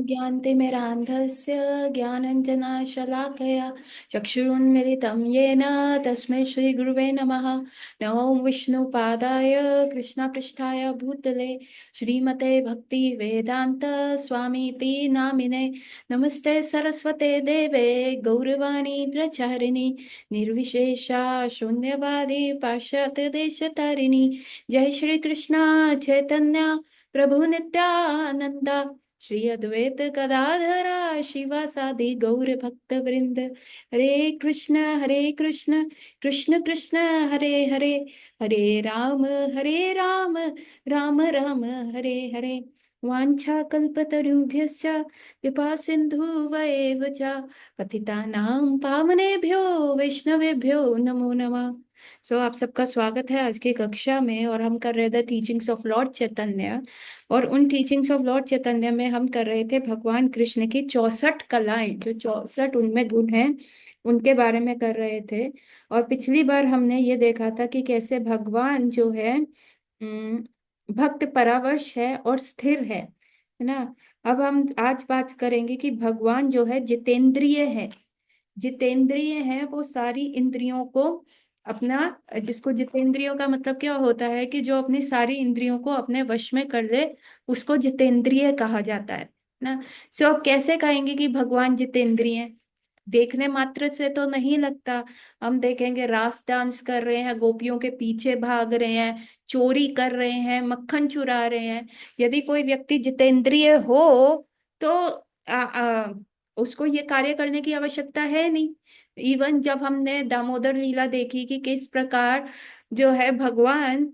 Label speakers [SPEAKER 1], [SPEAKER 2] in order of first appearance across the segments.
[SPEAKER 1] ज्ञानतिमिरान्धस्य ज्ञानञ्जनशलाकया चक्षुरुन्मिलितं येन तस्मै श्रीगुरुवे नमः। नमो विष्णुपादाय कृष्णपृष्ठाय भूतले श्रीमते भक्तिवेदान्त स्वामीति नामिने। नमस्ते सरस्वते देवे गौरवाणी प्रचारिणि निर्विशेषा शून्यवादी पाश्चात्यदेशतारिणि। जय श्री कृष्ण चैतन्य प्रभु नित्यानंद श्री अद्वैत गदाधरा शिवासादि गौर भक्त वृंद। हरे कृष्ण कृष्ण कृष्ण हरे हरे, हरे राम राम राम हरे हरे। वाञ्छाकल्पतरुभ्यश्च कृपा सिन्धुवैव च पतितानां पावनेभ्यो वैष्णवेभ्यो नमो नमः। आप सबका स्वागत है आज की कक्षा में, और हम कर रहे थे टीचिंग्स ऑफ लॉर्ड चैतन्य। और उन टीचिंग्स ऑफ लॉर्ड चैतन्य में हम कर रहे थे भगवान कृष्ण की 64 कलाएं, जो 64 उनमें गुण हैं उनके बारे में कर रहे थे। और पिछली बार हमने ये देखा था कि कैसे भगवान जो है भक्त परावश है और स्थिर है ना। अब हम आज बात करेंगे कि भगवान जो है जितेंद्रिय है। जितेंद्रिय है वो सारी इंद्रियों को अपना, जिसको जितेंद्रियों का मतलब क्या होता है कि जो अपनी सारी इंद्रियों को अपने वश में कर ले, उसको जितेंद्रिय कहा जाता है ना। कैसे कहेंगे कि भगवान जितेंद्रिय है? देखने मात्र से तो नहीं लगता। हम देखेंगे रास डांस कर रहे हैं, गोपियों के पीछे भाग रहे हैं, चोरी कर रहे हैं, मक्खन चुरा रहे हैं। यदि कोई व्यक्ति जितेंद्रिय हो तो उसको ये कार्य करने की आवश्यकता है नहीं। इवन जब हमने दामोदर लीला देखी कि किस प्रकार जो है भगवान,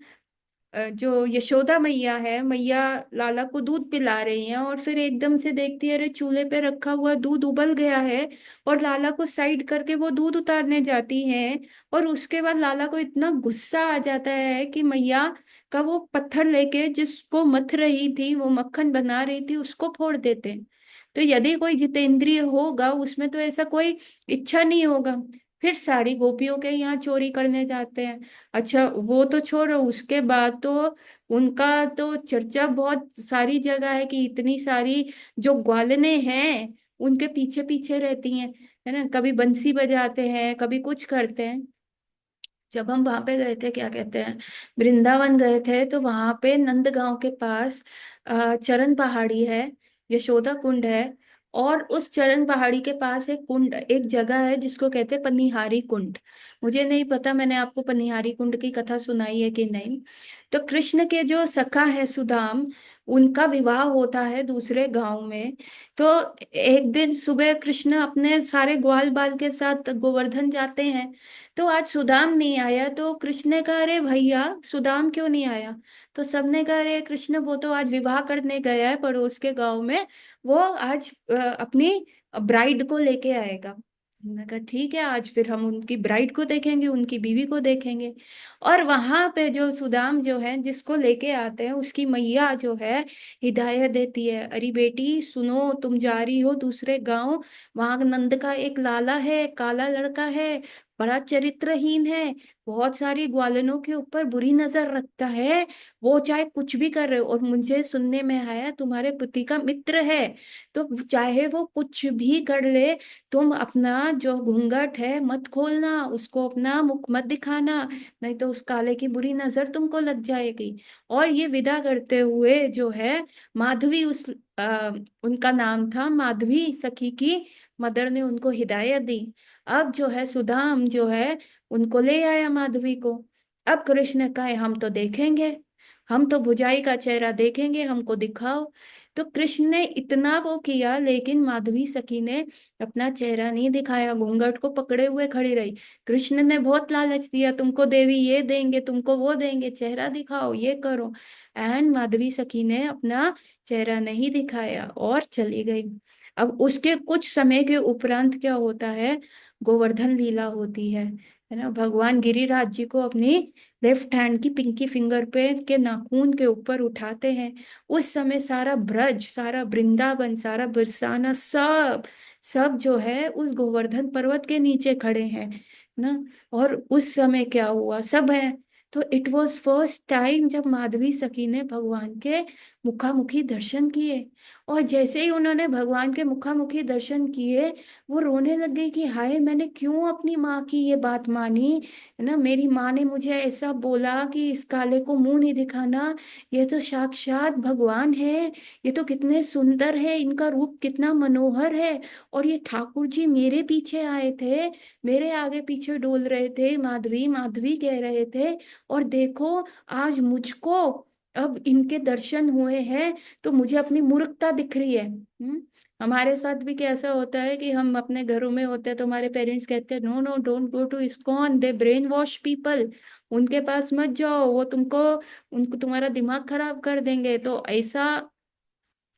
[SPEAKER 1] जो यशोदा मैया है, मैया लाला को दूध पिला रही हैं और फिर एकदम से देखती है अरे चूल्हे पे रखा हुआ दूध उबल गया है, और लाला को साइड करके वो दूध उतारने जाती हैं। और उसके बाद लाला को इतना गुस्सा आ जाता है कि मैया का वो पत्थर लेके जिसको मथ रही थी, वो मक्खन बना रही थी, उसको फोड़ देते हैं। तो यदि कोई जितेंद्रिय होगा उसमें तो ऐसा कोई इच्छा नहीं होगा। फिर सारी गोपियों के यहाँ चोरी करने जाते हैं। अच्छा वो तो छोड़ो, उसके बाद तो उनका तो चर्चा बहुत सारी जगह है कि इतनी सारी जो ग्वालने हैं उनके पीछे पीछे रहती हैं, है ना। कभी बंसी बजाते हैं, कभी कुछ करते हैं। जब हम वहां पे गए थे, क्या कहते हैं, वृंदावन गए थे, तो वहां पे नंदगांव के पास चरण पहाड़ी है, यशोदा कुंड है। और उस चरण पहाड़ी के पास एक कुंड, एक जगह है जिसको कहते हैं पनिहारी कुंड। मुझे नहीं पता मैंने आपको पनिहारी कुंड की कथा सुनाई है कि नहीं। तो कृष्ण के जो सखा है सुदाम, उनका विवाह होता है दूसरे गांव में। तो एक दिन सुबह कृष्ण अपने सारे ग्वाल बाल के साथ गोवर्धन जाते हैं। तो आज सुदाम नहीं आया, तो कृष्ण ने कहा अरे भैया सुदाम क्यों नहीं आया? तो सबने कहा अरे कृष्ण वो तो आज विवाह करने गया है पड़ोस के गांव में, वो आज अपनी ब्राइड को लेके आएगा। मैंने कहा ठीक है, आज फिर हम उनकी ब्राइड को देखेंगे, उनकी बीवी को देखेंगे। और वहां पे जो सुदाम जो है जिसको लेके आते हैं, उसकी मैया जो है हिदायत देती है, अरे बेटी सुनो, तुम जा रही हो दूसरे गांव, वहां नंद का एक लाला है, काला लड़का है, बड़ा चरित्रहीन है, बहुत सारी ग्वालनों के ऊपर बुरी नजर रखता है। वो चाहे कुछ भी कर रहे हो, और मुझे सुनने में आया तुम्हारे पति का मित्र है, तो चाहे वो कुछ भी कर ले, तुम अपना जो घूंघट है मत खोलना, उसको अपना मुख मत दिखाना, नहीं तो उस काले की बुरी नजर तुमको लग जाएगी। और ये विदा करते हुए जो है माधवी, उनका नाम था माधवी, सखी की मदर ने उनको हिदायत दी। अब जो है सुदाम जो है उनको ले आया माधवी को। अब कृष्ण ने कहा हम तो देखेंगे, हम तो भुजाई का चेहरा देखेंगे, हमको दिखाओ। तो कृष्ण ने इतना वो किया, लेकिन माधवी सखी ने अपना चेहरा नहीं दिखाया, घूंघट को पकड़े हुए खड़ी रही। कृष्ण ने बहुत लालच दिया, तुमको देवी ये देंगे, तुमको वो देंगे, चेहरा दिखाओ, ये करो। एंड माधवी सखी ने अपना चेहरा नहीं दिखाया और चली गई। अब उसके कुछ समय के उपरांत क्या होता है, गोवर्धन लीला होती है ना। भगवान गिरिराज जी को अपनी लेफ्ट हैंड की पिंकी फिंगर पे के नाखून के ऊपर उठाते हैं। उस समय सारा ब्रज, सारा वृंदावन, सारा बरसाना, सब सब जो है उस गोवर्धन पर्वत के नीचे खड़े हैं ना। और उस समय क्या हुआ, सब है। तो इट वॉज फर्स्ट टाइम जब माधवी सखी ने भगवान के मुखामुखी दर्शन किए। और जैसे ही उन्होंने भगवान के मुखामुखी दर्शन किए, वो रोने लग गई कि हाय, मैंने क्यों अपनी माँ की ये बात मानी, है ना। मेरी माँ ने मुझे ऐसा बोला कि इस काले को मुंह नहीं दिखाना, ये तो साक्षात भगवान है, ये तो कितने सुंदर है, इनका रूप कितना मनोहर है। और ये ठाकुर जी मेरे पीछे आए थे, मेरे आगे पीछे डोल रहे थे, माधवी माधवी कह रहे थे। और देखो, आज मुझको अब इनके दर्शन हुए हैं, तो मुझे अपनी मूर्खता दिख रही है। हमारे साथ भी कैसा होता है कि हम अपने घरों में होते हैं तो हमारे पेरेंट्स कहते हैं, no no, don't go to ISKCON, they brainwash people. उनके पास मत जाओ, वो तुमको, उनको तुम्हारा दिमाग खराब कर देंगे, तो ऐसा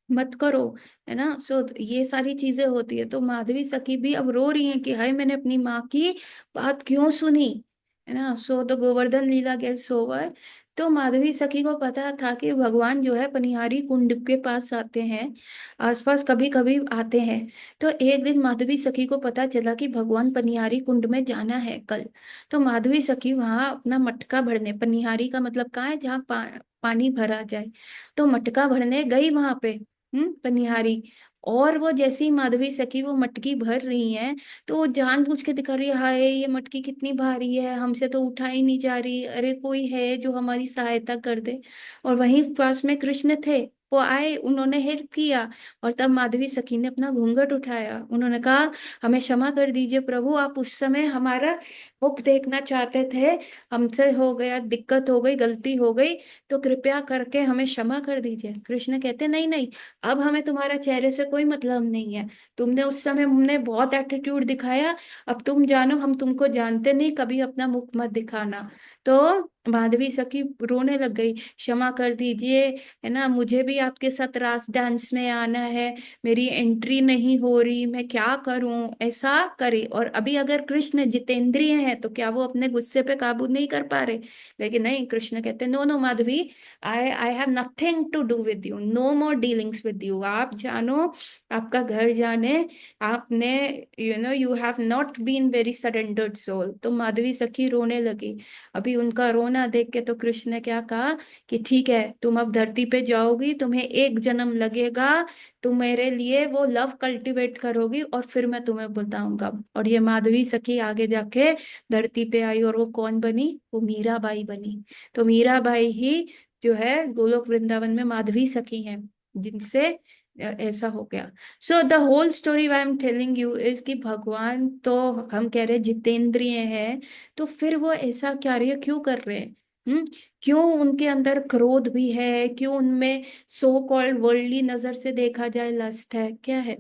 [SPEAKER 1] मत करो, है ना। सो ये सारी चीजें होती है। तो माधवी सखी भी अब रो रही है कि हाय, मैंने अपनी माँ की बात क्यों सुनी, है ना। So the Govardhan lila gets over. तो माधवी सखी को पता था कि भगवान जो है पनिहारी कुंड के पास आते हैं, आसपास कभी कभी आते हैं। तो एक दिन माधवी सखी को पता चला कि भगवान पनिहारी कुंड में जाना है कल। तो माधवी सखी वहां अपना मटका भरने, पनिहारी का मतलब कहाँ है, जहाँ पानी भरा जाए, तो मटका भरने गई वहां पे, पनिहारी। और वो जैसे ही माधवी सखी वो मटकी भर रही हैं, तो वो जानबूझ के दिखा रही है, हाय ये मटकी कितनी भारी है, हमसे तो उठाई नहीं जा रही, अरे कोई है जो हमारी सहायता कर दे। और वहीं पास में कृष्ण थे, वो आए, उन्होंने हेल्प किया। और तब माधवी सखी ने अपना घूंघट उठाया, उन्होंने कहा, हमें क्षमा कर दीजिए प्रभु, आप उस समय हमारा मुख देखना चाहते थे, हमसे हो गया, दिक्कत हो गई, गलती हो गई, तो कृपया करके हमें क्षमा कर दीजिए। कृष्ण कहते, नहीं नहीं, अब हमें तुम्हारा चेहरे से कोई मतलब नहीं है, तुमने उस समय हमने बहुत एटीट्यूड दिखाया, अब तुम जानो हम तुमको जानते नहीं, कभी अपना मुख मत दिखाना। तो माधवी सखी रोने लग गई, क्षमा कर दीजिए, है ना, मुझे भी आपके साथ रास डांस में आना है, मेरी एंट्री नहीं हो रही, मैं क्या करूं, ऐसा करे। और अभी अगर कृष्ण जितेंद्रिय हैं तो क्या वो अपने गुस्से पे काबू नहीं कर पा रहे? लेकिन नहीं, कृष्ण कहते, no no Madhavi, I have nothing to do with you, no more dealings with you, आप जानो, आपका घर जाने, आपने, you have not been very surrendered soul. तो माधवी सखी रोने लगी। अभी उनका रोना देख के तो कृष्ण ने क्या कहा कि ठीक है, तुम अब धरती पे जाओगी, तुम्हें एक जन्म लगेगा, तुम मेरे लिए वो लव कल्टीवेट करोगी, और फिर मैं तुम्हें बताऊंगा। और ये माधवी सखी आगे जाके धरती पे आई, और वो कौन बनी, वो मीराबाई बनी। तो मीराबाई ही जो है गोलोक वृंदावन में माधवी सखी हैं, जिनसे ऐसा हो गया। So the whole story I am telling you is कि भगवान तो, हम कह रहे जितेंद्रिय है, तो फिर वो ऐसा कार्य क्यों कर रहे हैं? क्यों उनके अंदर क्रोध भी है, क्यों उनमें सो कॉल्ड वर्ल्डली नजर से देखा जाए लस्ट है, क्या है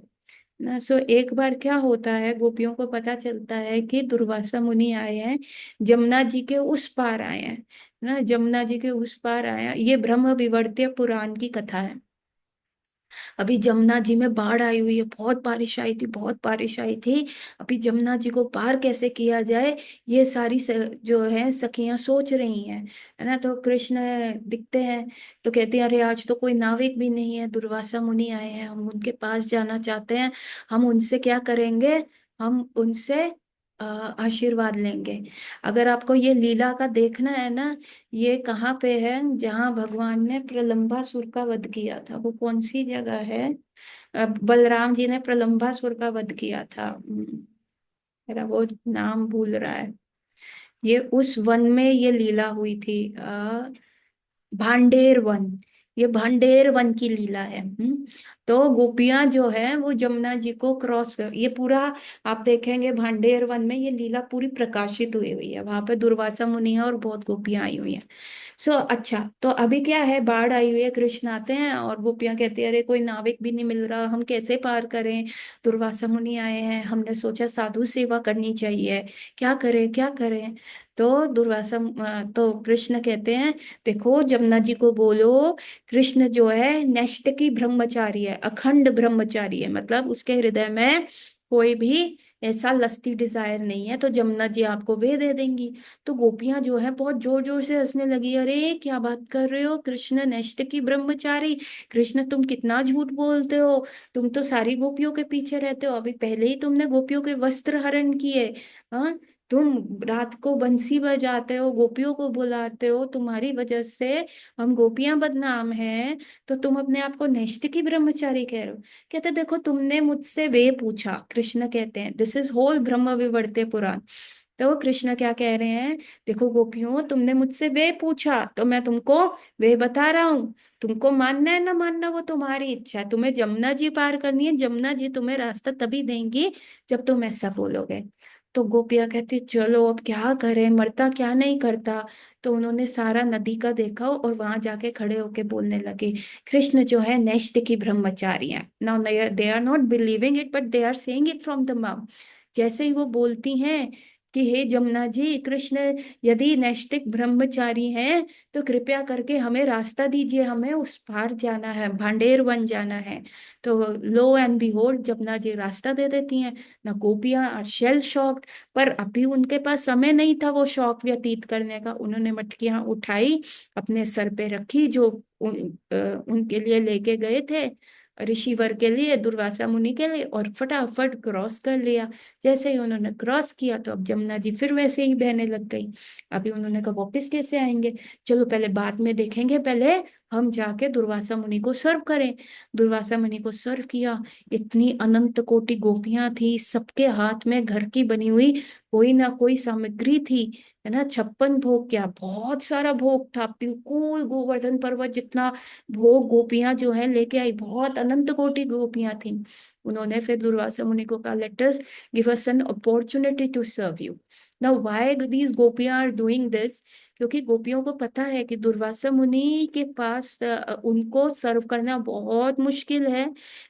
[SPEAKER 1] ना। सो एक बार क्या होता है, गोपियों को पता चलता है कि दुर्वासा मुनि आए हैं, जमुना जी के उस पार आए हैं, ना, जमुना जी के उस पार आए हैं। ये ब्रह्म विवर्त्य पुराण की कथा है। अभी जमुना जी में बाढ़ आई हुई है, बहुत बारिश आई थी, बहुत बारिश आई थी। अभी जमुना जी को पार कैसे किया जाए, ये सारी जो है सखियां सोच रही हैं, है ना। तो कृष्ण दिखते हैं, तो कहते हैं, अरे आज तो कोई नाविक भी नहीं है, दुर्वासा मुनि आए हैं, हम उनके पास जाना चाहते हैं, हम उनसे क्या करेंगे, हम उनसे आशीर्वाद लेंगे। अगर आपको ये लीला का देखना है ना, ये कहाँ पे है, जहाँ भगवान ने प्रलंबासुर का वध किया था, वो कौन सी जगह है, बलराम जी ने प्रलंबासुर का वध किया था, मेरा वो नाम भूल रहा है। ये उस वन में ये लीला हुई थी, भांडेर वन, ये भांडेर वन की लीला है। तो गोपियां जो है वो जमुना जी को क्रॉस कर, ये पूरा आप देखेंगे भांडेर वन में ये लीला पूरी प्रकाशित हुई हुई है, वहां पे दुर्वासा मुनि है और बहुत गोपियां आई हुई हैं। सो अच्छा, तो अभी क्या है, बाढ़ आई हुई है, कृष्ण आते हैं और गोपियां कहती है, अरे कोई नाविक भी नहीं मिल रहा, हम कैसे पार करें, दुर्वासा मुनि आए हैं, हमने सोचा साधु सेवा करनी चाहिए, क्या करें क्या करें। तो तो कृष्ण कहते हैं, देखो जमुना जी को बोलो, कृष्ण जो है नष्ट की ब्रह्मचारी है, अखंड ब्रह्मचारी है, मतलब उसके हृदय में कोई भी ऐसा लस्ती डिजायर नहीं है, तो जमुना जी आपको वे दे देंगी। तो गोपियां जो है बहुत जोर जोर से हंसने लगी, अरे क्या बात कर रहे हो, कृष्ण नष्ट की ब्रह्मचारी, कृष्ण तुम कितना झूठ बोलते हो, तुम तो सारी गोपियों के पीछे रहते हो, अभी पहले ही तुमने गोपियों के वस्त्र हरण किए, हाँ, तुम रात को बंसी बजाते हो, गोपियों को बुलाते हो, तुम्हारी वजह से हम गोपियां बदनाम हैं, तो तुम अपने आप को नैष्ठिकी ब्रह्मचारी कह रहे हो। कहते देखो तुमने मुझसे वे पूछा, कृष्ण कहते हैं, दिस इज होल ब्रह्म विवर्ते पुराण। तो कृष्ण क्या कह रहे हैं, देखो गोपियों, तुमने मुझसे वे पूछा तो मैं तुमको वे बता रहा हूँ। तुमको मानना है ना मानना, वो तुम्हारी इच्छा है। तुम्हें जमुना जी पार करनी है, जमुना जी तुम्हें रास्ता तभी देंगी जब तुम ऐसा बोलोगे। तो गोपियां कहती चलो अब क्या करें, मरता क्या नहीं करता। तो उन्होंने सारा नदी का देखा और वहां जाके खड़े होके बोलने लगे, कृष्ण जो है नैष्ठिकी ब्रह्मचारी हैं। Now they are not believing it, but they are saying it from the mouth. जैसे ही वो बोलती हैं कि हे जमुना जी, कृष्ण यदि नैष्ठिक ब्रह्मचारी हैं तो कृपया करके हमें रास्ता दीजिए, हमें उस पार जाना है, भांडेर वन जाना है। तो लो एंड बिहोल्ड जमुना जी रास्ता दे देती हैं। ना गोपियां आर शेल शॉक्ड। पर अभी उनके पास समय नहीं था वो शौक व्यतीत करने का। उन्होंने मटकियां उठाई, अपने सर पे रखी, जो उनके लिए लेके गए थे, ऋषिवर के लिए, दुर्वासा मुनि के लिए, और फटाफट क्रॉस कर लिया। जैसे ही उन्होंने क्रॉस किया तो अब जमुना जी फिर वैसे ही बहने लग गई। अभी उन्होंने कहा वापिस कैसे आएंगे, चलो पहले बाद में देखेंगे, पहले हम जाके दुर्वासा मुनि को सर्व करें। दुर्वासा मुनि को सर्व किया। इतनी अनंत कोटि गोपियां थी, सबके हाथ में घर की बनी हुई कोई ना कोई सामग्री थी, है ना। 56 भोग, क्या बहुत सारा भोग था, बिल्कुल गोवर्धन पर्वत जितना भोग गोपियां जो है लेके आई, बहुत अनंत कोटि गोपियां थी। उन्होंने फिर दुर्वासा मुनि को कहा, let us give us an opportunity to serve you. Now why these गोपियां आर डूइंग दिस, क्योंकि गोपियों को पता है कि दुर्वासा मुनि के पास उनको सर्व करना बहुत मुश्किल है,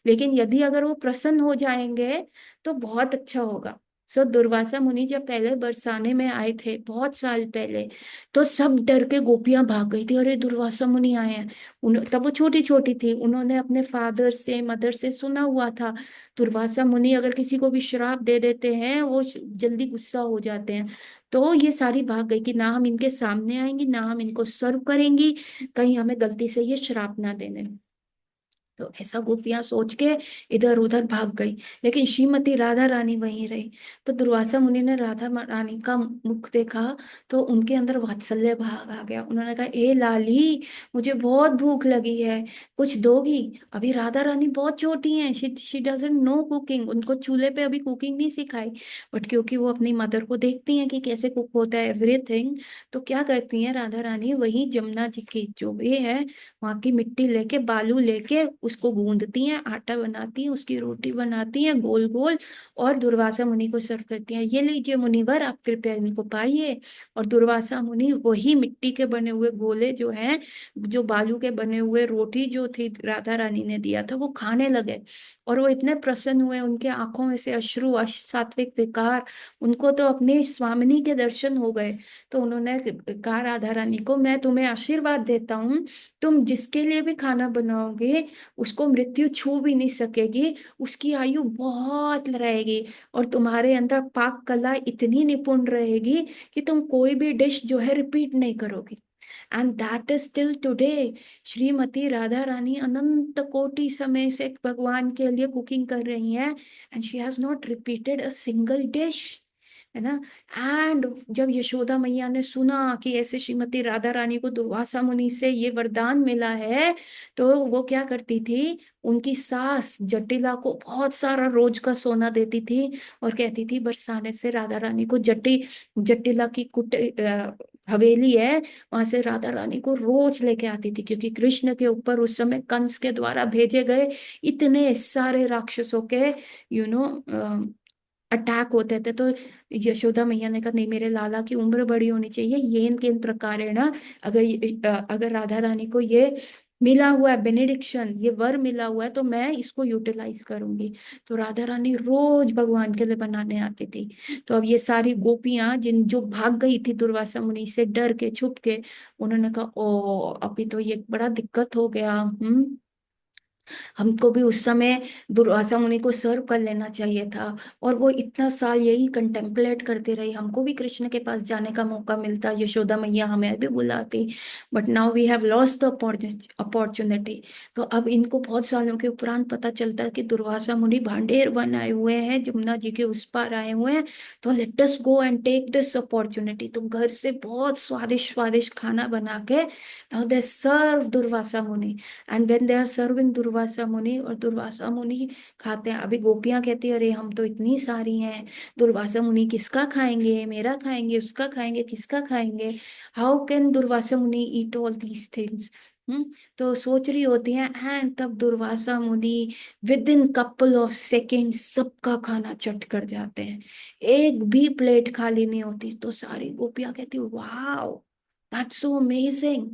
[SPEAKER 1] लेकिन यदि अगर वो प्रसन्न हो जाएंगे तो बहुत अच्छा होगा। सो दुर्वासा मुनि जब पहले बरसाने में आए थे बहुत साल पहले, तो सब डर के गोपियां भाग गई थी, अरे दुर्वासा मुनि आए हैं। तब वो छोटी छोटी थी, उन्होंने अपने फादर से मदर से सुना हुआ था, दुर्वासा मुनि अगर किसी को भी श्राप दे देते हैं वो जल्दी गुस्सा हो जाते हैं। तो ये सारी भाग गई कि ना हम इनके सामने आएंगी, ना हम इनको सर्व करेंगी, कहीं हमें गलती से ये श्राप ना देने। तो ऐसा गोपियां सोच के इधर उधर भाग गई, लेकिन श्रीमती राधा रानी वहीं रही। तो दुर्वासा मुनि ने राधा रानी का मुख देखा, तो उनके अंदर वात्सल्य भाग आ गया। उन्होंने कहा, ए लाली, मुझे बहुत भूख लगी है, कुछ दोगी। अभी राधा रानी बहुत छोटी हैं, शी डजंट नो कुकिंग, उनको चूल्हे पे अभी कुकिंग नहीं सिखाई। बट क्योंकि वो अपनी मदर को देखती हैं कि कैसे कुक होता है एवरीथिंग, तो क्या करती हैं राधा रानी, वही जमुना जी की जो भी है वहां की मिट्टी लेके, बालू लेके उसको गूंदती हैं, आटा बनाती हैं, उसकी रोटी बनाती हैं गोल गोल, और दुर्वासा मुनि को सर्व करती हैं, ये लीजिए मुनिवर, आप कृपया इनको पाइए। और दुर्वासा मुनि वही मिट्टी के बने हुए गोले जो हैं, जो बालू के बने हुए रोटी जो थी राधा रानी ने दिया था, वो खाने लगे। और वो इतने प्रसन्न हुए, उनके आंखों में से अश्रु, सात्विक विकार, उनको तो अपने स्वामिनी के दर्शन हो गए। तो उन्होंने कहा राधा रानी को, मैं तुम्हें आशीर्वाद देता हूँ, तुम जिसके लिए भी खाना बनाओगे उसको मृत्यु छू भी नहीं सकेगी, उसकी आयु बहुत रहेगी, और तुम्हारे अंदर पाक कला इतनी निपुण रहेगी कि तुम कोई भी डिश जो है रिपीट नहीं करोगे। And that is till today. Shrimati Radha Rani अनंत कोटि समय से भगवान के लिए कुकिंग कर रही हैं, and she has not repeated a single dish, है ना। एंड जब यशोदा मैया ने सुना कि ऐसे श्रीमती राधा रानी को दुर्वासा मुनि से ये वरदान मिला है, तो वो क्या करती थी, उनकी सास जटिला को बहुत सारा रोज का सोना देती थी, और कहती थी बरसाने से राधा रानी को, जटिला की हवेली है, वहां से राधा रानी को रोज लेके आती थी, क्योंकि कृष्ण के ऊपर उस समय कंस के द्वारा भेजे गए इतने सारे राक्षसों के यू नो अटैक होते थे। तो यशोदा मैया ने कहा, नहीं, मेरे लाला की उम्र बड़ी होनी चाहिए, ये इन किन प्रकार है ना, अगर राधा रानी को ये मिला हुआ है बेनेडिक्शन, ये वर मिला हुआ है, तो मैं इसको यूटिलाइज करूंगी। तो राधा रानी रोज भगवान के लिए बनाने आती थी। तो अब ये सारी गोपियां जिन जो भाग गई थी दुर्वासा मुनि से डर के छुप के, उन्होंने कहा, ओ अभी तो ये बड़ा दिक्कत हो गया। हमको भी उस समय दुर्वासा मुनि को सर्व कर लेना चाहिए था। और वो इतना साल यही कंटेम्पलेट करते रहे, हमको भी कृष्ण के पास जाने का मौका मिलता, यशोदा मैया हमें भी बुलाती। But now we have lost the opportunity. तो अब इनको बहुत सालों के उपरांत पता चलता है कि दुर्वासा मुनि भांडेर बन आए हुए हैं, जमुना जी के उस पार आए हुए हैं। तो let us go and take this opportunity. तो घर से बहुत स्वादिष्ट स्वादिष्ट खाना बना के now they serve Durvasa muni. And when they are serving Durvasa muni, और दुर्वासा मुनि खाते हैं। अभी गोपियां कहती है, अरे हम तो इतनी सारी हैं, दुर्वासा मुनि किसका खाएंगे, मेरा खाएंगे, उसका खाएंगे, किसका खाएंगे। हाउ कैन दुर्वासा मुनि ईट ऑल दीज थिंग्स। तो सोच रही होती हैं, एंड तब दुर्वासा मुनि with in couple of second सबका खाना चट कर जाते हैं। एक भी प्लेट खाली नहीं होती। तो सारी गोपियां कहती, wow, that's so amazing.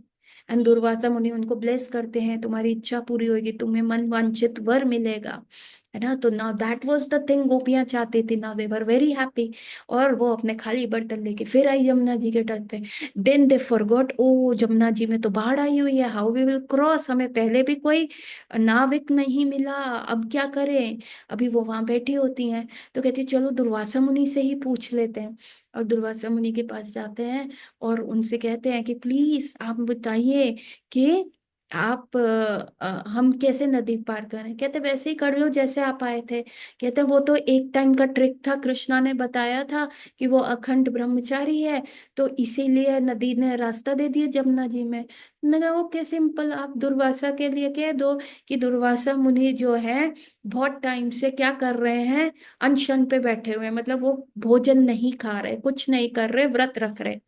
[SPEAKER 1] And Durvasa मुनि उनको ब्लेस करते हैं, तुम्हारी इच्छा पूरी होगी, तुम्हें मन वांछित वर मिलेगा, है ना। तो now that was the thing गोपियां चाहती थी, now they were very happy. और वो अपने खाली बर्तन लेके फिर आई यमुना जी के तट पे। देन दे फॉरगॉट, ओ यमुना जी में तो बाढ़ आई हुई है, हाउ वी विल क्रॉस, हमें पहले भी कोई नाविक नहीं मिला, अब क्या करें। अभी वो वहां बैठी होती हैं। तो कहती है, चलो दुर्वासा मुनि से ही पूछ लेते हैं। और दुर्वासा मुनि के पास जाते हैं और उनसे कहते हैं कि प्लीज आप बताइए कि आप हम कैसे नदी पार करें। कहते वैसे ही कर लो जैसे आप आए थे। कहते वो तो एक टाइम का ट्रिक था, कृष्णा ने बताया था कि वो अखंड ब्रह्मचारी है, तो इसीलिए नदी ने रास्ता दे दिया जमुना जी में। मैंने कहा ओके सिंपल, आप दुर्वासा के लिए कह दो कि दुर्वासा मुनि जो है बहुत टाइम से क्या कर रहे हैं, अनशन पे बैठे हुए हैं, मतलब वो भोजन नहीं खा रहे, कुछ नहीं कर रहे, व्रत रख रहे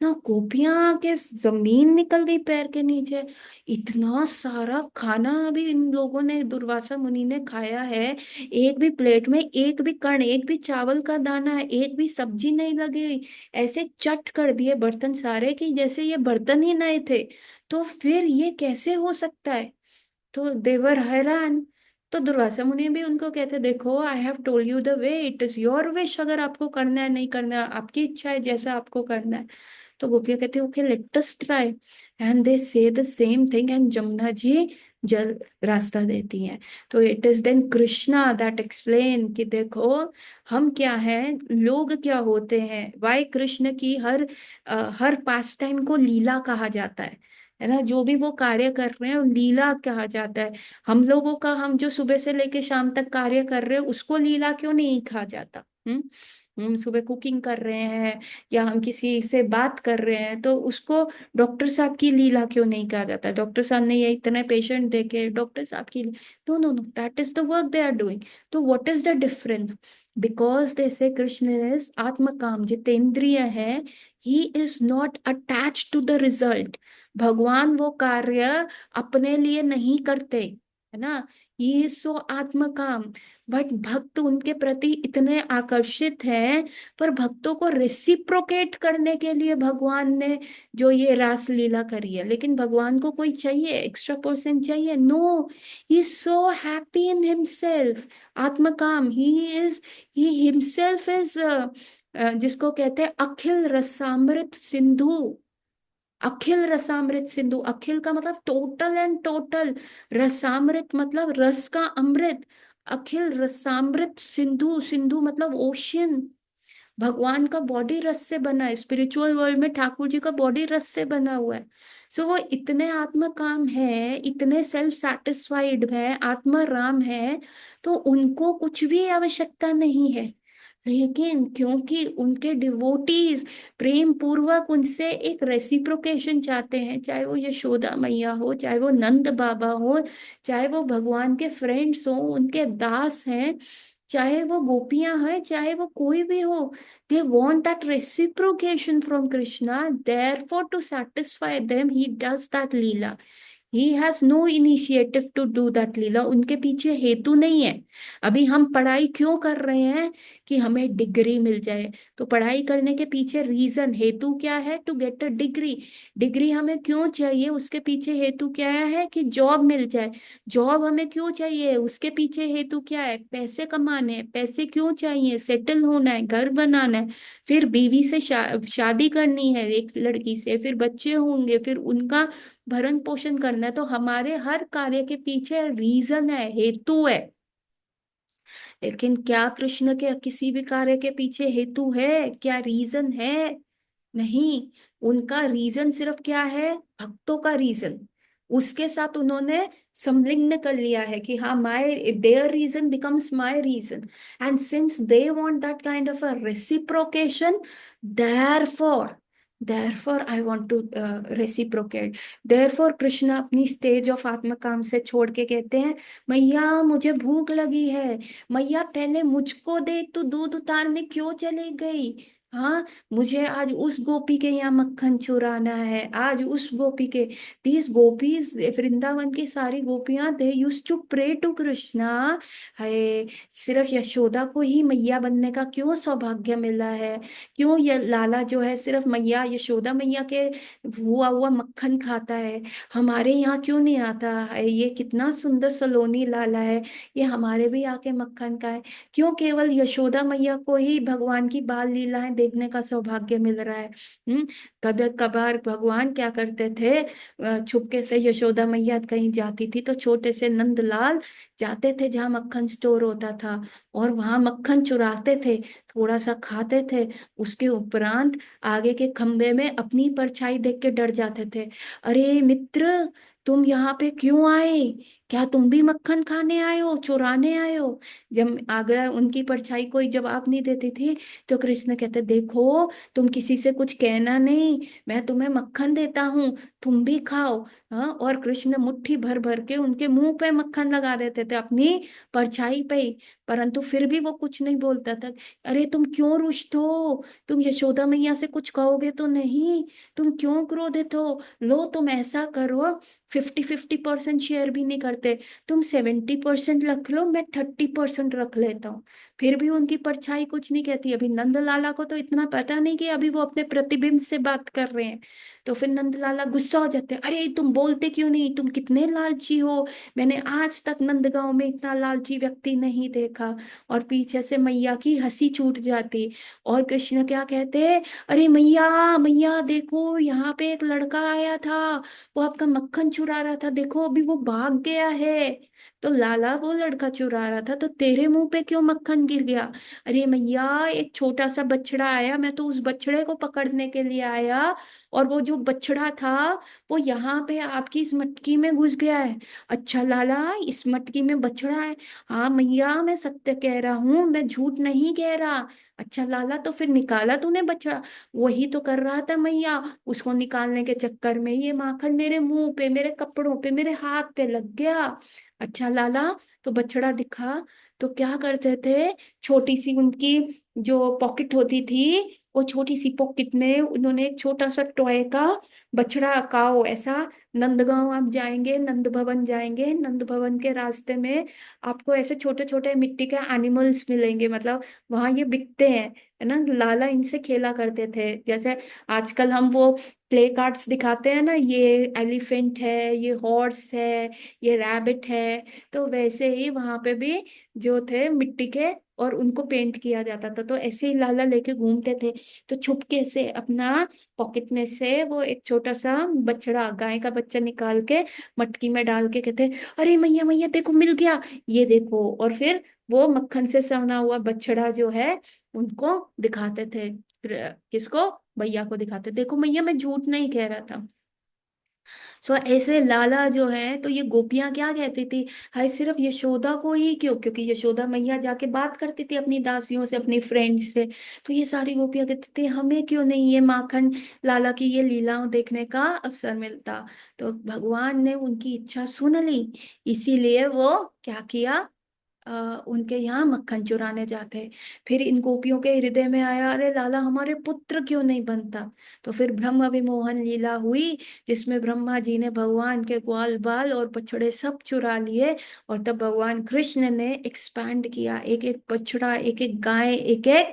[SPEAKER 1] ना। गोपियां के जमीन निकल गई पैर के नीचे। इतना सारा खाना अभी इन लोगों ने, दुर्वासा मुनि ने खाया है, एक भी प्लेट में एक भी कण, एक भी चावल का दाना, एक भी सब्जी नहीं लगी। ऐसे चट कर दिए बर्तन सारे कि जैसे ये बर्तन ही नए थे। तो फिर ये कैसे हो सकता है। तो देवर हैरान। तो दुर्वासा मुनि भी उनको कहते, देखो I have told you the way, it is your wish, अगर आपको करना है, नहीं करना है, आपकी इच्छा है, जैसा आपको करना है। तो गोपियां कहती है, okay let us try. And they say the same thing, and Jamuna ji जल रास्ता देती हैं। तो it is then Krishna that explain कि देखो हम क्या हैं, लोग क्या होते हैं, वाई कृष्ण की हर पास टाइम को लीला कहा जाता है ना। जो भी वो कार्य कर रहे हैं वो लीला कहा जाता है। हम लोगों का, हम जो सुबह से लेके शाम तक कार्य कर रहे हैं उसको लीला क्यों नहीं कहा जाता। हम सुबह कुकिंग कर रहे हैं या हम किसी से बात कर रहे हैं तो उसको डॉक्टर साहब की लीला क्यों नहीं कहा जाता। डॉक्टर साहब ने ये इतने पेशेंट देखे, डॉक्टर साहब की, no no no, that is the work they are doing. तो what is the difference, because they say Krishna is आत्मकाम, जितेंद्रिय है, he is not attach to the result. भगवान वो कार्य अपने लिए नहीं करते, है ना। ये सो आत्मकाम। बट भक्त उनके प्रति इतने आकर्षित हैं, पर भक्तों को रेसिप्रोकेट करने के लिए भगवान ने जो ये रास लीला करी है। लेकिन भगवान को कोई चाहिए, एक्स्ट्रा पर्सन चाहिए, no, he so happy in himself. आत्मकाम, ही हिमसेल्फ इज, जिसको कहते हैं अखिल रसामृत सिंधु। अखिल रसामृत सिंधु, अखिल का मतलब टोटल एंड टोटल, रसामृत मतलब रस का अमृत, अखिल रसामृत सिंधु, सिंधु मतलब ओशियन। भगवान का बॉडी रस से बना है, स्पिरिचुअल वर्ल्ड में ठाकुर जी का बॉडी रस से बना हुआ है। सो वो इतने आत्मकाम है, इतने सेल्फ सेटिस्फाइड है, आत्मा राम है, तो उनको कुछ भी आवश्यकता नहीं है। लेकिन क्योंकि उनके डिवोटीज प्रेम पूर्वक उनसे एक रेसिप्रोकेशन चाहते हैं, चाहे वो यशोदा मैया हो, चाहे वो नंद बाबा हो, चाहे वो भगवान के फ्रेंड्स हो, उनके दास हैं, चाहे वो गोपियां हैं, चाहे वो कोई भी हो, they want that reciprocation from Krishna, therefore to satisfy them he does that leela. He has no initiative to do that leela, उनके पीछे हेतु नहीं है। अभी हम पढ़ाई क्यों कर रहे हैं, कि हमें डिग्री मिल जाए। तो पढ़ाई करने के पीछे रीजन, हेतु क्या है, to get a degree. Degree हमें क्यों चाहिए, उसके पीछे हेतु क्या है, कि जॉब मिल जाए। जॉब हमें क्यों चाहिए, उसके पीछे हेतु क्या है, पैसे कमाने हैं। पैसे क्यों चाहिए, सेटल होना है, घर बनाना है, फिर बीवी से शादी करनी है एक लड़की से, फिर बच्चे होंगे, फिर उनका भरण पोषण करना है, तो हमारे हर कार्य के पीछे रीजन है, हेतु है। लेकिन क्या कृष्ण के किसी भी कार्य के पीछे हेतु है, क्या रीजन है? नहीं। उनका रीजन सिर्फ क्या है? भक्तों का रीजन। उसके साथ उन्होंने संलग्न कर लिया है कि हाँ, my their reason becomes my reason. And since they want that kind of a reciprocation, therefore therefore I want to reciprocate. Therefore Krishna अपनी स्टेज ऑफ आत्मकाम से छोड़ के कहते हैं, मैया मुझे भूख लगी है, मैया पहले मुझको दे, तू दूध उतारने क्यों चली गई? हाँ, मुझे आज उस गोपी के यहाँ मक्खन चुराना है, आज उस गोपी के। दीज गोपीज, वृंदावन की सारी गोपियां, they use to pray to Krishna. है, सिर्फ यशोदा को ही मैया बनने का क्यों सौभाग्य मिला है? क्यों ये लाला जो है सिर्फ मैया, यशोदा मैया के हुआ हुआ मक्खन खाता है? हमारे यहाँ क्यों नहीं आता है? ये कितना सुंदर सलोनी लाला है, ये हमारे भी आके मक्खन खाए। क्यों केवल यशोदा मैया को ही भगवान की बाल लीलाएं देखने का सौभाग्य मिल रहा है? कभी कभार भगवान क्या करते थे, छुपके से यशोदा मैया कहीं जाती थी तो छोटे से नंदलाल जाते थे जहाँ मक्खन स्टोर होता था, और वहां मक्खन चुराते थे, थोड़ा सा खाते थे। उसके उपरांत आगे के खंबे में अपनी परछाई देख के डर जाते थे। अरे मित्र, तुम यहाँ पे क्यों आए? क्या तुम भी मक्खन खाने आए हो, चुराने आए हो? जब अगर उनकी परछाई कोई जवाब नहीं देती थी, तो कृष्ण कहते, देखो तुम किसी से कुछ कहना नहीं, मैं तुम्हें मक्खन देता हूँ, तुम भी खाओ। हाँ, और कृष्ण मुट्ठी भर भर के उनके मुंह पे मक्खन लगा देते थे, अपनी परछाई पे ही। परंतु फिर भी वो कुछ नहीं बोलता था। अरे तुम क्यों रुष्ट हो? तुम यशोदा मैया से कुछ कहोगे तो नहीं? तुम क्यों क्रोधित हो? लो तुम ऐसा करो, 50-50% शेयर भी नहीं करते, तुम 70% रख लो, मैं 30% रख लेता हूँ। फिर भी उनकी परछाई कुछ नहीं कहती। अभी नंदलाला को तो इतना पता नहीं कि अभी वो अपने प्रतिबिंब से बात कर रहे हैं। तो फिर नंदलाला गुस्सा हो जाते हैं, अरे तुम बोलते क्यों नहीं, तुम कितने लालची हो, मैंने आज तक नंदगांव में इतना लालची व्यक्ति नहीं देखा। और पीछे से मैया की हंसी छूट जाती, और कृष्ण क्या कहते, अरे मैया मैया देखो, यहाँ पे एक लड़का आया था, वो आपका मक्खन चुरा रहा था, देखो अभी वो भाग गया है। तो लाला, वो लड़का चुरा रहा था तो तेरे मुंह पे क्यों मक्खन गिर गया? अरे मैया, एक छोटा सा बछड़ा आया, मैं तो उस बछड़े को पकड़ने के लिए आया, और वो जो बछड़ा था वो यहाँ पे आपकी इस मटकी में घुस गया है। अच्छा लाला, इस मटकी में बछड़ा है? हाँ मैया, मैं सत्य कह रहा हूँ, मैं झूठ नहीं कह रहा। अच्छा लाला, तो फिर निकाला तूने बछड़ा? वही तो कर रहा था मैया, उसको निकालने के चक्कर में ये माखन मेरे मुंह पे, मेरे कपड़ों पे, मेरे हाथ पे लग गया। अच्छा लाला, तो बछड़ा दिखा तो क्या करते थे, छोटी सी उनकी जो पॉकेट होती थी, वो छोटी सी पॉकेट में उन्होंने एक छोटा सा टॉय का बछड़ा काओ ऐसा, नंदगांव आप जाएंगे, नंद भवन जाएंगे, नंद भवन के रास्ते में आपको ऐसे छोटे छोटे मिट्टी के एनिमल्स मिलेंगे, मतलब वहां ये बिकते हैं, है ना। लाला इनसे खेला करते थे, जैसे आजकल हम वो प्ले कार्ड्स दिखाते हैं ना, ये एलिफेंट है, ये हॉर्स है, ये रैबिट है। तो वैसे ही वहां पे भी जो थे मिट्टी के, और उनको पेंट किया जाता था, तो ऐसे ही लाला लेके घूमते थे। तो छुपके से अपना पॉकेट में से वो एक छोटा सा बछड़ा, गाय का बच्चा निकाल के मटकी में डाल के कहते, अरे मैया मैया देखो मिल गया, ये देखो। और फिर वो मक्खन से सना हुआ बछड़ा जो है उनको दिखाते थे। किसको? भैया को दिखाते, देखो मैया मैं झूठ नहीं कह रहा था। सो ऐसे लाला जो है, तो ये गोपियां क्या कहती थी, हाय सिर्फ यशोदा को ही क्यों? क्योंकि यशोदा मैया जाके बात करती थी अपनी दासियों से, अपनी फ्रेंड्स से। तो ये सारी गोपियां कहती थी, हमें क्यों नहीं ये माखन लाला की ये लीलाओं देखने का अवसर मिलता? तो भगवान ने उनकी इच्छा सुन ली, इसीलिए वो क्या किया, उनके यहाँ मक्खन चुराने जाते। फिर इन गोपियों के हृदय में आया, अरे लाला हमारे पुत्र क्यों नहीं बनता? तो फिर ब्रह्म विमोहन लीला हुई, जिसमें ब्रह्मा जी ने भगवान के ग्वाल बाल और बछड़े सब चुरा लिए, और तब भगवान कृष्ण ने एक्सपैंड किया, एक एक बछड़ा, एक एक गाय, एक एक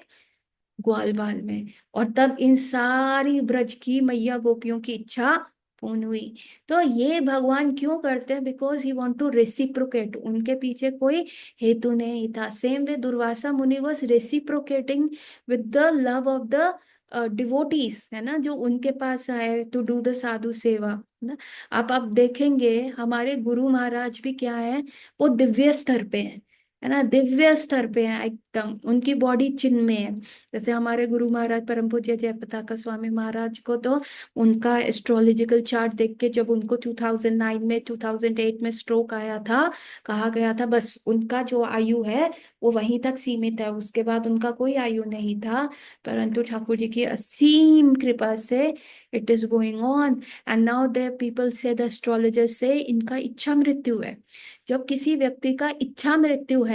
[SPEAKER 1] ग्वाल बाल में। और तब इन सारी ब्रज की मैया गोपियों की इच्छा पूर्ण हुई। तो ये भगवान क्यों करते हैं? Because he want to reciprocate, उनके पीछे कोई हेतु नहीं था। सेम वे दुर्वासा मुनि was reciprocating with the love of the devotees है ना, जो उनके पास आए टू डू द साधु सेवा ना। आप देखेंगे हमारे गुरु महाराज भी क्या है, वो दिव्य स्तर पे है ना, दिव्य स्तर पे है एकदम, उनकी बॉडी चिन्ह में है। जैसे हमारे गुरु महाराज परम पूज्य जयप्रताका स्वामी महाराज को तो उनका एस्ट्रोलॉजिकल चार्ट देख के, जब उनको 2009 में 2008 में स्ट्रोक आया था, कहा गया था बस उनका जो आयु है वो वहीं तक सीमित है, उसके बाद उनका कोई आयु नहीं था। परंतु ठाकुर जी की असीम कृपा से it is going on. And now the people से, द एस्ट्रोलॉजर से, इनका इच्छा मृत्यु है। जब किसी व्यक्ति का इच्छा मृत्यु है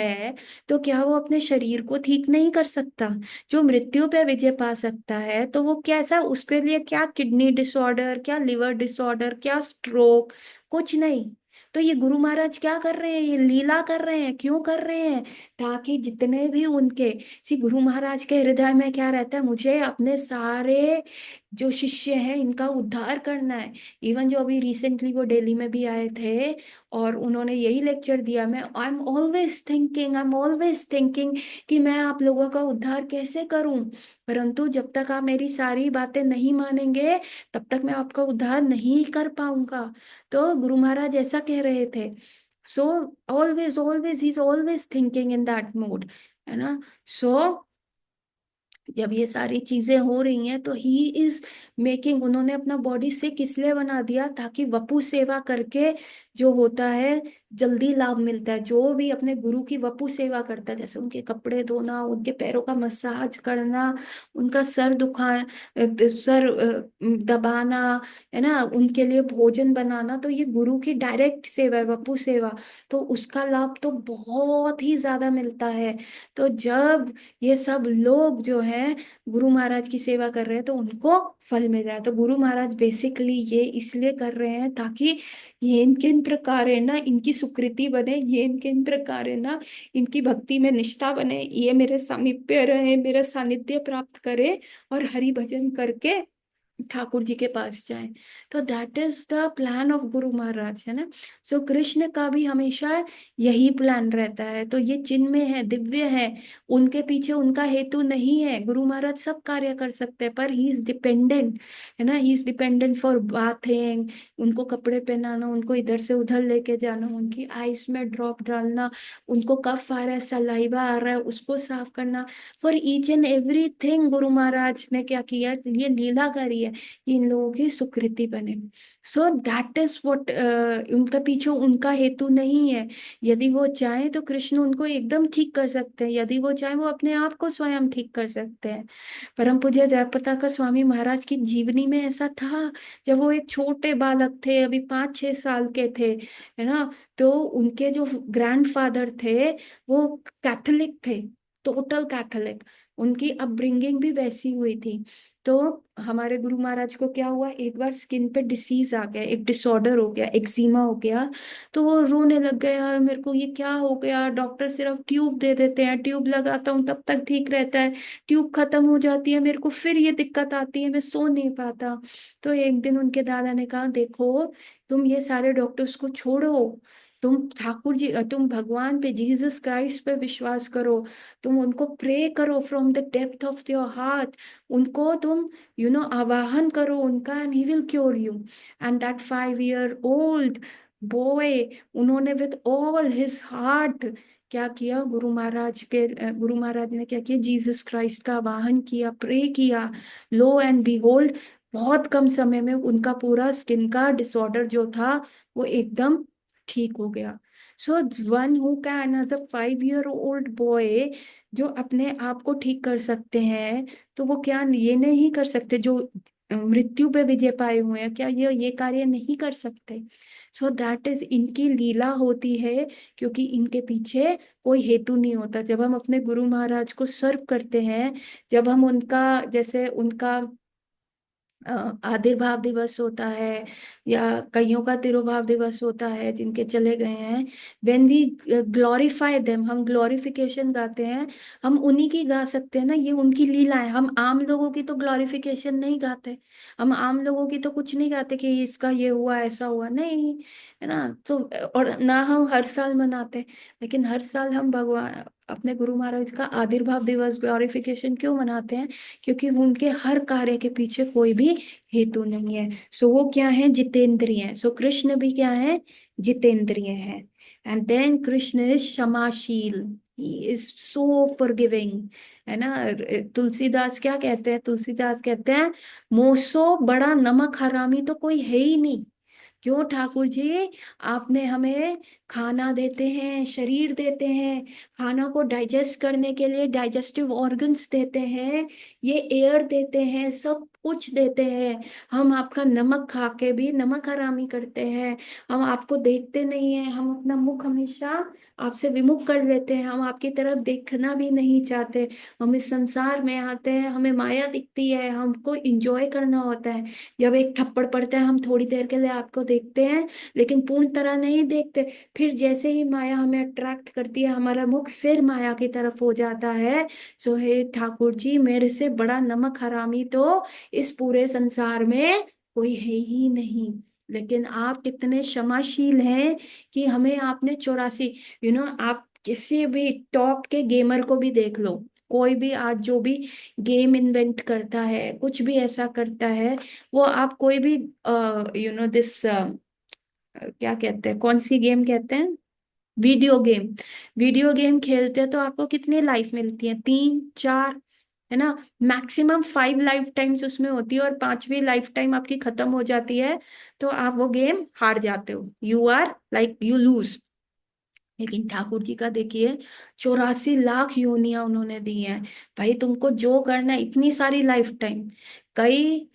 [SPEAKER 1] तो क्या वो अपने शरीर को ठीक नहीं कर सकता? जो मृत्यु पे विजय पा सकता है तो वो कैसा, उसके लिए क्या किडनी डिसऑर्डर, क्या लिवर डिसऑर्डर, क्या स्ट्रोक, कुछ नहीं। तो ये गुरु महाराज क्या कर रहे हैं, ये लीला कर रहे हैं, क्यों कर रहे हैं? ताकि जितने भी उनके, सी गुरु महाराज के हृदय में क्या रहता है, मुझे अपने सारे जो शिष्य हैं इनका उद्धार करना है। इवन जो अभी रिसेंटली वो दिल्ली में भी आए थे और उन्होंने यही लेक्चर दिया, मैं आई एम ऑलवेज थिंकिंग कि मैं आप लोगों का उद्धार कैसे करूं, परंतु जब तक आप मेरी सारी बातें नहीं मानेंगे तब तक मैं आपका उद्धार नहीं कर पाऊंगा। तो गुरु महाराज ऐसा कह रहे थे। So always he is always thinking in that mode, है ना। सो जब ये सारी चीजें हो रही हैं तो ही इज मेकिंग, उन्होंने अपना बॉडी सिक इसलिए बना दिया ताकि वपु सेवा करके जो होता है जल्दी लाभ मिलता है। जो भी अपने गुरु की वपु सेवा करता है, जैसे उनके कपड़े धोना, उनके पैरों का मसाज करना, उनका सर सर दबाना, है ना, उनके लिए भोजन बनाना, तो ये गुरु की डायरेक्ट सेवा है, वपु सेवा। तो उसका लाभ तो बहुत ही ज्यादा मिलता है। तो जब ये सब लोग जो हैं गुरु महाराज की सेवा कर रहे हैं तो उनको फल मिल रहा है। तो गुरु महाराज बेसिकली ये इसलिए कर रहे हैं ताकि ये इनके इन प्रकार है ना, इनकी सुकृति बने, ये इनके इन प्रकार है ना, इनकी भक्ति में निष्ठा बने, ये मेरे सामीप्य रहे, मेरा सानिध्य प्राप्त करे और हरि भजन करके ठाकुर जी के पास जाएं। तो that is the plan of Guru Maharaj, है ना। सो कृष्ण का भी हमेशा यही प्लान रहता है। तो ये चिन्ह में है, दिव्य है, उनके पीछे उनका हेतु नहीं है। गुरु महाराज सब कार्य कर सकते हैं पर ही इज डिपेंडेंट, है ना, he is dependent for bathing, उनको कपड़े पहनाना, उनको इधर से उधर लेके जाना, उनकी आइस में ड्रॉप डालना, उनको कफ आ रहा है, सलाइवा आ रहा है, उसको साफ करना, for each and everything Guru Maharaj ने क्या किया, ये लीला करी है, इन लोगों की सुकृति बने। सो दैट इज व्हाट, उनका पीछे उनका हेतु नहीं है। यदि वो चाहे तो कृष्ण उनको एकदम ठीक कर सकते हैं, यदि वो चाहे वो अपने आप को स्वयं ठीक कर सकते हैं। परम पूज्य जयप्रताका स्वामी महाराज की जीवनी में ऐसा था, जब वो एक छोटे बालक थे, अभी 5-6 साल के थे, है ना, तो उनके जो ग्रैंडफादर थे वो कैथोलिक थे, टोटल कैथोलिक, उनकी अपब्रिंगिंग भी वैसी हुई थी। तो हमारे गुरु महाराज को क्या हुआ, एक बार स्किन पे डिसीज आ गया, एक डिसऑर्डर हो गया, एक्जिमा हो गया। तो वो रोने लग गया, मेरे को ये क्या हो गया, डॉक्टर सिर्फ ट्यूब दे देते हैं, ट्यूब लगाता हूँ तब तक ठीक रहता है, ट्यूब खत्म हो जाती है मेरे को फिर ये दिक्कत आती है, मैं सो नहीं पाता। तो एक दिन उनके दादा ने कहा, देखो तुम ये सारे डॉक्टर्स को छोड़ो, तुम ठाकुर जी, तुम भगवान पे, जीसस क्राइस्ट पे विश्वास करो, तुम उनको प्रे करो from the depth of your heart, उनको तुम आवाहन करो उनका, and he will cure you. And that 5 year old boy, उन्होंने विद ऑल हिज हार्ट क्या किया, गुरु महाराज ने क्या किया, जीसस क्राइस्ट का आवाहन किया, प्रे किया। लो एंड बिहोल्ड, बहुत कम समय में उनका पूरा स्किन का डिसऑर्डर जो था वो एकदम ठीक हो गया। So one who can as a 5 year old boy जो अपने आप को ठीक कर सकते हैं, तो वो क्या ये नहीं कर सकते, जो मृत्यु पे विजय पाए हुए हैं, क्या ये कार्य नहीं कर सकते? सो दैट इज, इनकी लीला होती है क्योंकि इनके पीछे कोई हेतु नहीं होता। जब हम अपने गुरु महाराज को सर्व करते हैं, जब हम उनका, जैसे उनका आविर्भाव दिवस होता है या कईयों का तिरुभाव दिवस होता है जिनके चले गए हैं, व्हेन वी ग्लोरीफाई देम, हम ग्लोरिफिकेशन गाते हैं, हम उन्हीं की गा सकते हैं ना, ये उनकी लीला है। हम आम लोगों की तो ग्लोरिफिकेशन नहीं गाते, हम आम लोगों की तो कुछ नहीं गाते कि इसका ये हुआ ऐसा हुआ, नहीं, है ना। तो और ना हम हर साल मनाते, लेकिन हर साल हम भगवान अपने गुरु महाराज का आविर्भाव दिवस, ग्लोरिफिकेशन क्यों मनाते हैं? क्योंकि उनके हर कार्य के पीछे कोई भी हेतु नहीं है। सो वो क्या है? जितेंद्रिय है। सो कृष्ण भी क्या है? जितेंद्रिय है। एंड देन कृष्ण इज क्षमाशील, ही इज सो फॉरगिविंग, है ना। तुलसीदास क्या कहते हैं? तुलसीदास कहते हैं, मोसो बड़ा नमक हरामी तो कोई है ही नहीं। क्यों ठाकुर जी? आपने हमें खाना देते हैं, शरीर देते हैं, खाना को डाइजेस्ट करने के लिए डाइजेस्टिव ऑर्गन्स देते हैं, ये एयर देते हैं, सब कुछ देते हैं। हम आपका नमक खा के भी नमक हरामी करते हैं। हम आपको देखते नहीं हैं, हम अपना मुख हमेशा आपसे विमुख कर लेते हैं, हम आपकी तरफ देखना भी नहीं चाहते। हम इस संसार में आते हैं, हमें माया दिखती है, हमको इंजॉय करना होता है। जब एक थप्पड़ पड़ता है, हम थोड़ी देर के लिए आपको देखते हैं, लेकिन पूर्ण तरह नहीं देखते। फिर जैसे ही माया हमें अट्रैक्ट करती है, हमारा मुख फिर माया की तरफ हो जाता है। सो हे ठाकुर जी, मेरे से बड़ा नमक हरामी तो इस पूरे संसार में कोई है ही नहीं। लेकिन आप कितने क्षमाशील हैं कि हमें आपने 84, आप किसी भी टॉप के गेमर को भी देख लो, कोई भी आज जो भी गेम इन्वेंट करता है, कुछ भी ऐसा करता है, वो आप कोई भी दिस क्या कहते हैं, कौन सी गेम कहते हैं? Video game. वीडियो गेम खेलते हैं तो आपको कितनी लाइफ मिलती है? 3 4, है ना। मैक्सिमम 5 लाइफ टाइम्स उसमें होती है, और 5वीं लाइफ टाइम आपकी खत्म हो जाती है तो आप वो गेम हार जाते हो, you are like you lose. लेकिन ठाकुर जी का देखिए, 84 लाख योनियां उन्होंने दी हैं। भाई तुमको जो करना है, इतनी सारी लाइफ टाइम। कई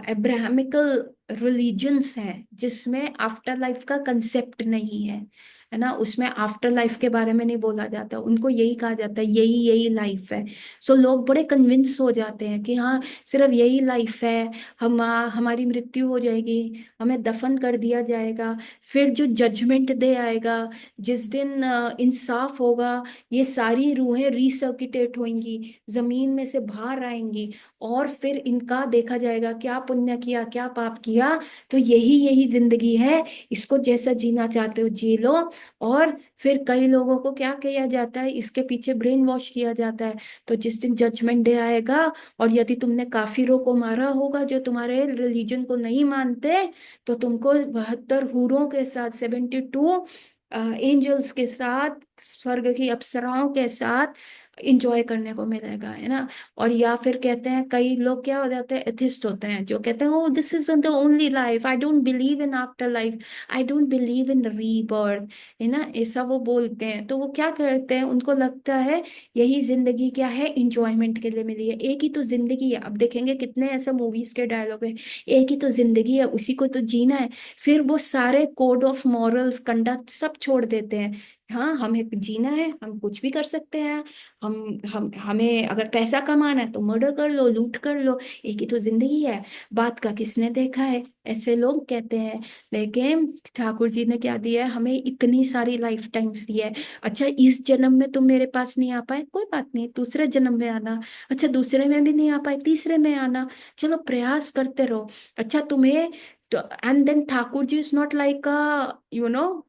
[SPEAKER 1] एब्राहमिकल रिलीजन्स हैं जिसमें आफ्टर लाइफ का कंसेप्ट नहीं है ना, उसमें आफ्टर लाइफ के बारे में नहीं बोला जाता, उनको यही कहा जाता है यही यही लाइफ है। सो लोग बड़े कन्विंस हो जाते हैं कि हाँ, सिर्फ यही लाइफ है, हमारी मृत्यु हो जाएगी, हमें दफन कर दिया जाएगा, फिर जो जजमेंट डे आएगा, जिस दिन इंसाफ होगा, ये सारी रूहें रिसर्किटेट होंगी, जमीन में से बाहर आएंगी, और फिर इनका देखा जाएगा क्या पुण्य किया, क्या पाप किया। तो यही यही जिंदगी है, इसको जैसा जीना चाहते हो जी लो। और फिर कई लोगों को क्या किया जाता है, इसके पीछे ब्रेन वॉश किया जाता है। तो जिस दिन जजमेंट डे आएगा, और यदि तुमने काफिरों को मारा होगा जो तुम्हारे रिलीजन को नहीं मानते, तो तुमको 72 हूरों के साथ, 72 एंजल्स के साथ, स्वर्ग की अप्सराओं के साथ इंजॉय करने को मिलेगा, है ना। और या फिर कहते हैं, कई लोग क्या हो जाते हैं, एथिस्ट होते हैं, जो कहते हैं oh this is the only life, I don't believe in after life, I don't believe in rebirth, है ना, ऐसा वो बोलते हैं। तो वो क्या करते हैं, उनको लगता है यही जिंदगी क्या है, इंजॉयमेंट के लिए मिली है, एक ही तो जिंदगी है। अब देखेंगे कितने ऐसे मूवीज के डायलॉग है, एक ही तो जिंदगी है, उसी को तो जीना है। फिर वो सारे कोड ऑफ मॉरल्स, कंडक्ट सब छोड़ देते हैं। हाँ, हमें जीना है, हम कुछ भी कर सकते हैं। हम हमें अगर पैसा कमाना है तो मर्डर कर लो, लूट कर लो, एक ही तो जिंदगी है, बात का किसने देखा है, ऐसे लोग कहते हैं। लेकिन ठाकुर जी ने क्या दिया है हमें, इतनी सारी लाइफ टाइम्स दी है। अच्छा, इस जन्म में तुम मेरे पास नहीं आ पाए, कोई बात नहीं, दूसरे जन्म में आना। अच्छा, दूसरे में भी नहीं आ पाए, तीसरे में आना। चलो, प्रयास करते रहो। अच्छा तुम्हें, तो and then Thakur ji is not like a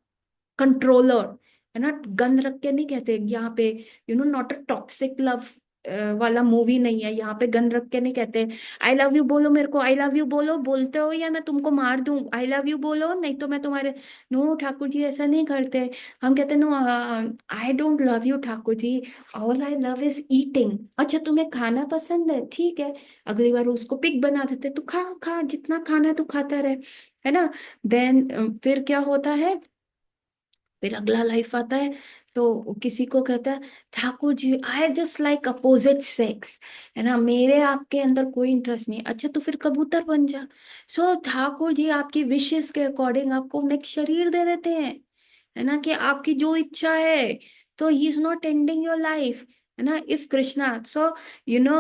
[SPEAKER 1] controller, है ना। गन रख के नहीं कहते यहाँ पे, नॉट अ टॉक्सिक लव वाला मूवी नहीं है, यहाँ पे गन रख के नहीं कहते आई लव यू बोलो मेरे को, आई लव यू बोलो, बोलते हो या मैं तुमको मार दूं, आई लव यू बोलो नहीं तो मैं तुम्हारे। नो, ठाकुर जी ऐसा नहीं करते। हम कहते no, I don't love you Thakur ji, all I love is eating. अच्छा, तुम्हें खाना पसंद है, ठीक है, अगली बार उसको पिक बना देते, तू खा खा, जितना खाना है तू खाता रहे, है ना। देन फिर क्या होता है, फिर अगला लाइफ आता है, तो किसी को कहता है Thakur ji I just like opposite sex, है ना, मेरे आपके अंदर कोई इंटरेस्ट नहीं। अच्छा, तो फिर कबूतर बन जा। सो ठाकुर जी आपकी विशेष के अकॉर्डिंग आपको नेक्स्ट शरीर दे देते हैं, है ना, कि आपकी जो इच्छा है। तो ही is not ending your life, है ना। If Krishna, so you know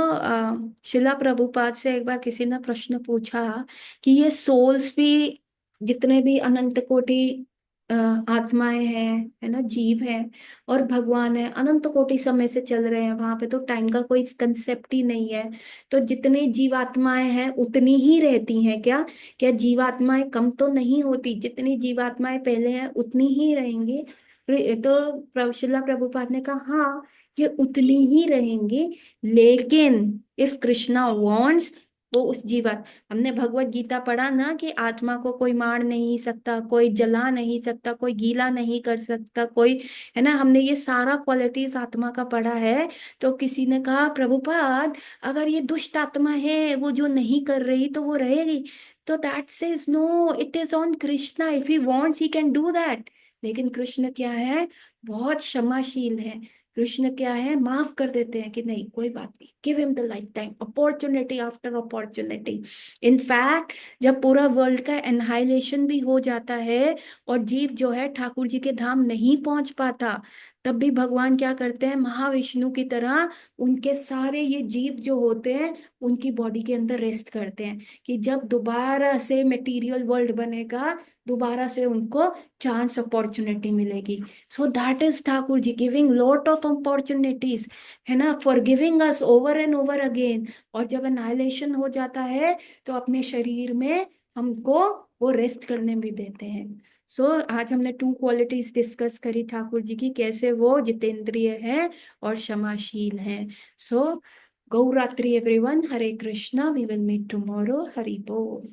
[SPEAKER 1] शिला प्रभुपाद से एक बार किसी ने प्रश्न पूछा कि ये सोल्स भी, जितने भी अनंत कोटि आत्माएं हैं, है ना, जीव हैं, और भगवान है, अनंत कोटि समय से चल रहे हैं वहां पे, तो टाइम का कोई कंसेप्ट ही नहीं है। तो जितनी जीवात्माएं हैं उतनी ही रहती हैं क्या? क्या जीवात्माएं कम तो नहीं होती? जितनी जीवात्माएं पहले हैं उतनी ही रहेंगी। तो शिला प्रभुपाद ने कहा हाँ, ये उतनी ही रहेंगे, लेकिन इफ कृष्णा वांट्स, वो उस जीवात, हमने भगवत गीता पढ़ा ना कि आत्मा को कोई मार नहीं सकता, कोई जला नहीं सकता, कोई गीला नहीं कर सकता, कोई, है ना, हमने ये सारा क्वालिटीज आत्मा का पढ़ा है। तो किसी ने कहा प्रभुपाद, अगर ये दुष्ट आत्मा है वो जो नहीं कर रही तो वो रहेगी। तो that says no, it is on Krishna, if he wants he can do that. लेकिन कृष्ण क्या है, बहुत क्षमाशील है। कृष्ण क्या है, माफ कर देते हैं कि नहीं कोई बात नहीं, give him the life time, opportunity after opportunity. In fact जब पूरा वर्ल्ड का एनहाइलेशन भी हो जाता है और जीव जो है ठाकुर जी के धाम नहीं पहुंच पाता, तब भी भगवान क्या करते हैं, महाविष्णु की तरह उनके सारे ये जीव जो होते हैं उनकी बॉडी के अंदर रेस्ट करते हैं, कि जब दोबारा से मटेरियल वर्ल्ड बनेगा, दोबारा से उनको चांस अपॉर्चुनिटी मिलेगी। So that is Thakur ji giving lot of opportunities, है ना, for giving us over and over again. और जब एनाइलेशन हो जाता है तो अपने शरीर में हमको वो रेस्ट करने भी देते हैं। आज हमने टू क्वालिटीज डिस्कस करी ठाकुर जी की, कैसे वो जितेंद्रिय हैं और क्षमाशील हैं। सो गौरात्रि everyone, Hare Krishna, we will meet tomorrow, Hari बोल।